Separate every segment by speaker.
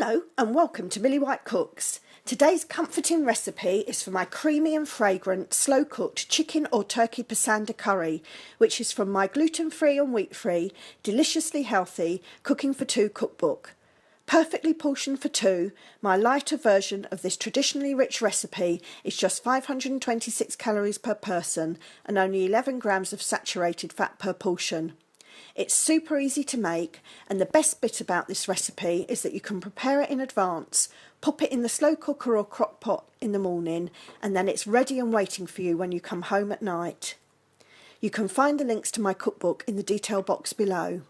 Speaker 1: Hello and welcome to Millie White Cooks. Today's comforting recipe is for my creamy and fragrant slow-cooked chicken or turkey pasanda curry, which is from my gluten-free and wheat-free, deliciously healthy Cooking for Two cookbook. Perfectly portioned for two, my lighter version of this traditionally rich recipe is just 526 calories per person and only 11 grams of saturated fat per portion. It's super easy to make, and the best bit about this recipe is that you can prepare it in advance, pop it in the slow cooker or crock pot in the morning, and then it's ready and waiting for you when you come home at night. You can find the links to my cookbook in the detail box below.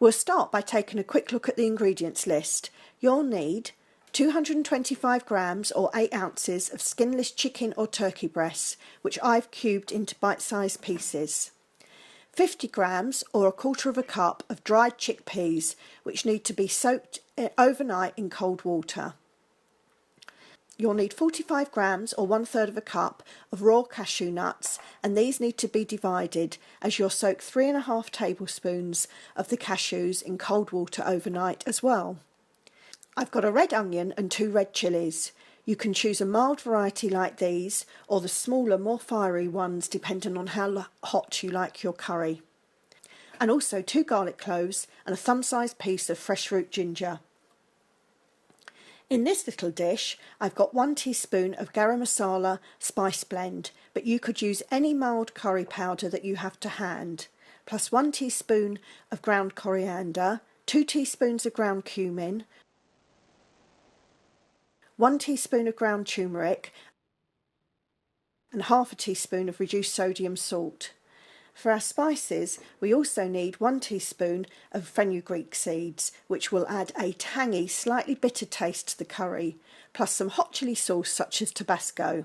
Speaker 1: We'll start by taking a quick look at the ingredients list. You'll need 225 grams or 8 ounces of skinless chicken or turkey breasts, which I've cubed into bite-sized pieces. 50 grams or 1/4 of a cup of dried chickpeas, which need to be soaked overnight in cold water. You'll need 45 grams or 1/3 of a cup of raw cashew nuts, and these need to be divided as you'll soak 3½ tablespoons of the cashews in cold water overnight as well. I've got a red onion and 2 red chillies. You can choose a mild variety like these or the smaller, more fiery ones depending on how hot you like your curry. And also 2 garlic cloves and a thumb-sized piece of fresh root ginger. In this little dish, I've got 1 teaspoon of garam masala spice blend, but you could use any mild curry powder that you have to hand, plus 1 teaspoon of ground coriander, 2 teaspoons of ground cumin, 1 teaspoon of ground turmeric, and ½ a teaspoon of reduced sodium salt. For our spices, we also need 1 teaspoon of fenugreek seeds, which will add a tangy, slightly bitter taste to the curry, plus some hot chilli sauce such as Tabasco.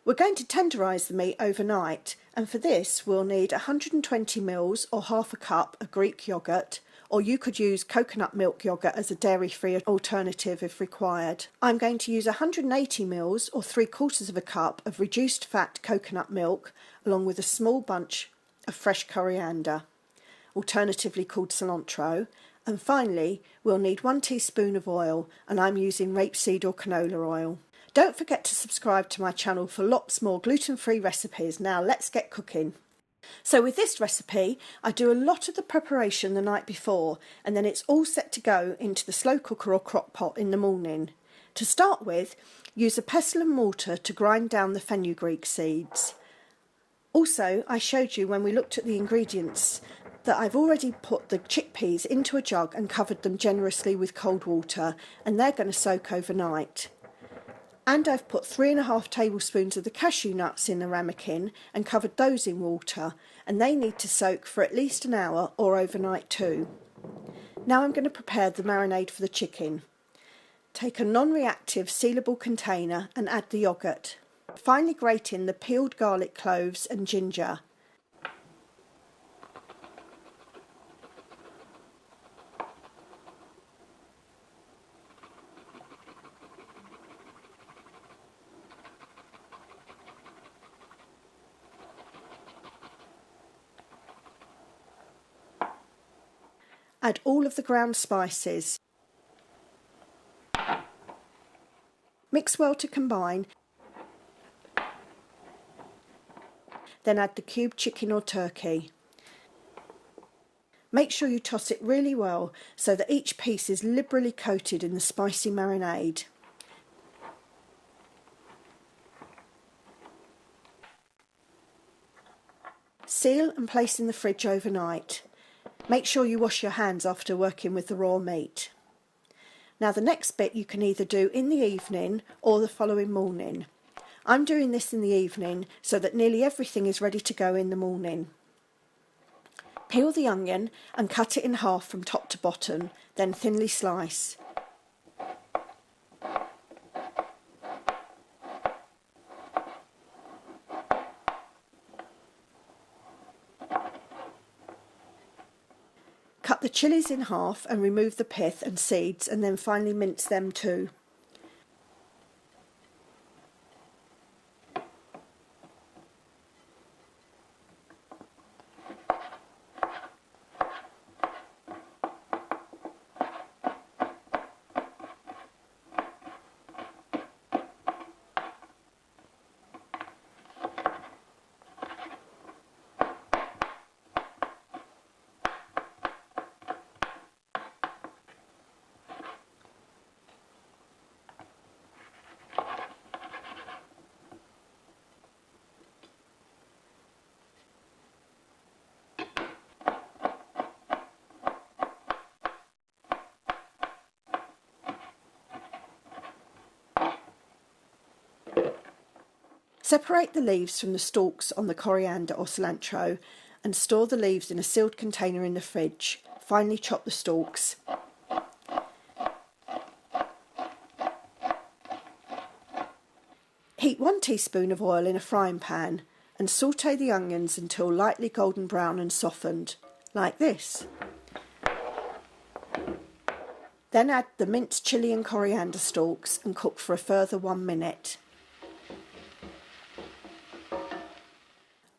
Speaker 1: We're going to tenderise the meat overnight, and for this we'll need 120 ml or ½ a cup of Greek yoghurt, or you could use coconut milk yoghurt as a dairy-free alternative if required. I'm going to use 180 ml or 3/4 of a cup of reduced fat coconut milk, along with a small bunch of fresh coriander, alternatively called cilantro, and finally we'll need 1 teaspoon of oil, and I'm using rapeseed or canola oil. Don't forget to subscribe to my channel for lots more gluten-free recipes. Now let's get cooking. So with this recipe, I do a lot of the preparation the night before, and then it's all set to go into the slow cooker or crock pot in the morning. To start with, use a pestle and mortar to grind down the fenugreek seeds. Also, I showed you when we looked at the ingredients that I've already put the chickpeas into a jug and covered them generously with cold water, and they're going to soak overnight. And I've put 3½ tablespoons of the cashew nuts in the ramekin and covered those in water, and they need to soak for at least an hour or overnight too. Now I'm going to prepare the marinade for the chicken. Take a non-reactive sealable container and add the yoghurt. Finally grate in the peeled garlic cloves and ginger. Add all of the ground spices. Mix well to combine. Then add the cubed chicken or turkey. Make sure you toss it really well so that each piece is liberally coated in the spicy marinade. Seal and place in the fridge overnight. Make sure you wash your hands after working with the raw meat. Now the next bit you can either do in the evening or the following morning. I'm doing this in the evening so that nearly everything is ready to go in the morning. Peel the onion and cut it in half from top to bottom, then thinly slice. Cut the chillies in half and remove the pith and seeds, and then finally mince them too. Separate the leaves from the stalks on the coriander or cilantro and store the leaves in a sealed container in the fridge. Finely chop the stalks. Heat 1 teaspoon of oil in a frying pan and saute the onions until lightly golden brown and softened, like this. Then add the minced chilli and coriander stalks and cook for a further 1 minute.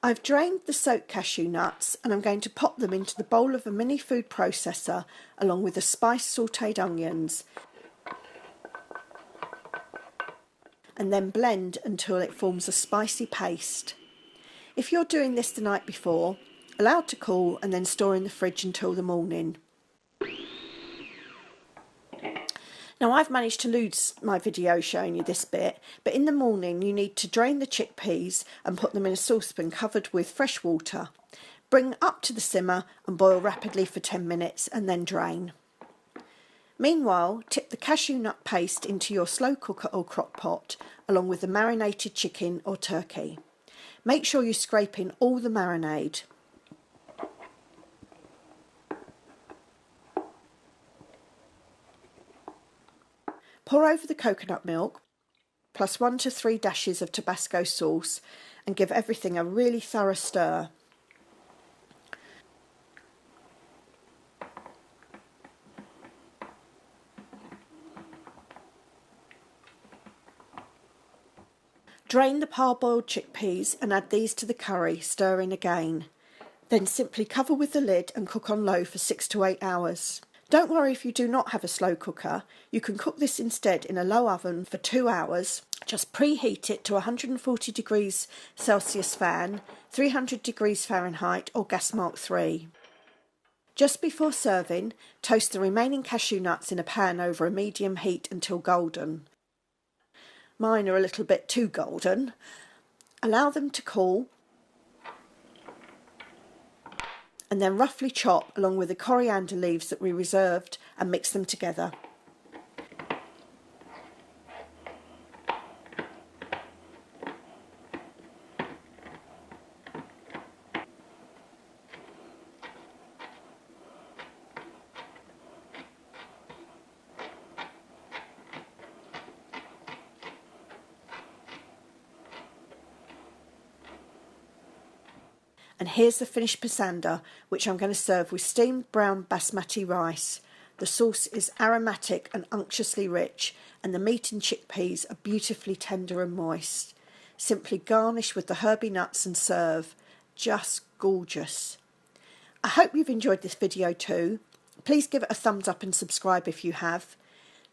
Speaker 1: I've drained the soaked cashew nuts and I'm going to pop them into the bowl of a mini food processor along with the spiced sautéed onions and then blend until it forms a spicy paste. If you're doing this the night before, allow it to cool and then store in the fridge until the morning. Now I've managed to lose my video showing you this bit, but in the morning you need to drain the chickpeas and put them in a saucepan covered with fresh water. Bring up to the simmer and boil rapidly for 10 minutes and then drain. Meanwhile, tip the cashew nut paste into your slow cooker or crock pot along with the marinated chicken or turkey. Make sure you scrape in all the marinade. Pour over the coconut milk, plus 1 to 3 dashes of Tabasco sauce, and give everything a really thorough stir. Drain the parboiled chickpeas and add these to the curry, stirring again. Then simply cover with the lid and cook on low for 6 to 8 hours. Don't worry if you do not have a slow cooker, you can cook this instead in a low oven for 2 hours. Just preheat it to 140 degrees Celsius fan, 300 degrees Fahrenheit or gas mark 3. Just before serving, toast the remaining cashew nuts in a pan over a medium heat until golden. Mine are a little bit too golden. Allow them to cool and then roughly chop along with the coriander leaves that we reserved and mix them together. And here's the finished pasanda, which I'm going to serve with steamed brown basmati rice. The sauce is aromatic and unctuously rich, and the meat and chickpeas are beautifully tender and moist. Simply garnish with the herby nuts and serve. Just gorgeous. I hope you've enjoyed this video too. Please give it a thumbs up and subscribe if you have.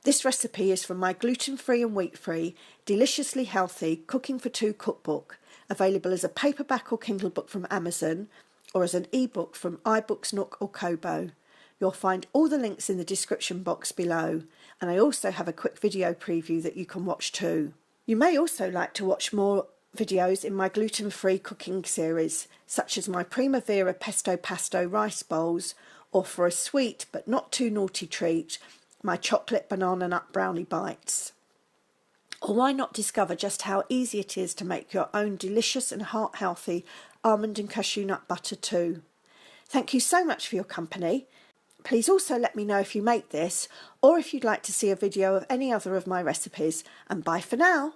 Speaker 1: This recipe is from my gluten-free and wheat-free, deliciously healthy Cooking for Two cookbook, available as a paperback or Kindle book from Amazon or as an ebook from iBooks, Nook or Kobo. You'll find all the links in the description box below, and I also have a quick video preview that you can watch too. You may also like to watch more videos in my gluten-free cooking series, such as my PRIMAVERA pesto pasto rice bowls, or for a sweet but not too naughty treat, my chocolate banana nut brownie bites. Or why not discover just how easy it is to make your own delicious and heart-healthy almond and cashew nut butter too. Thank you so much for your company. Please also let me know if you make this, or if you'd like to see a video of any other of my recipes, and bye for now.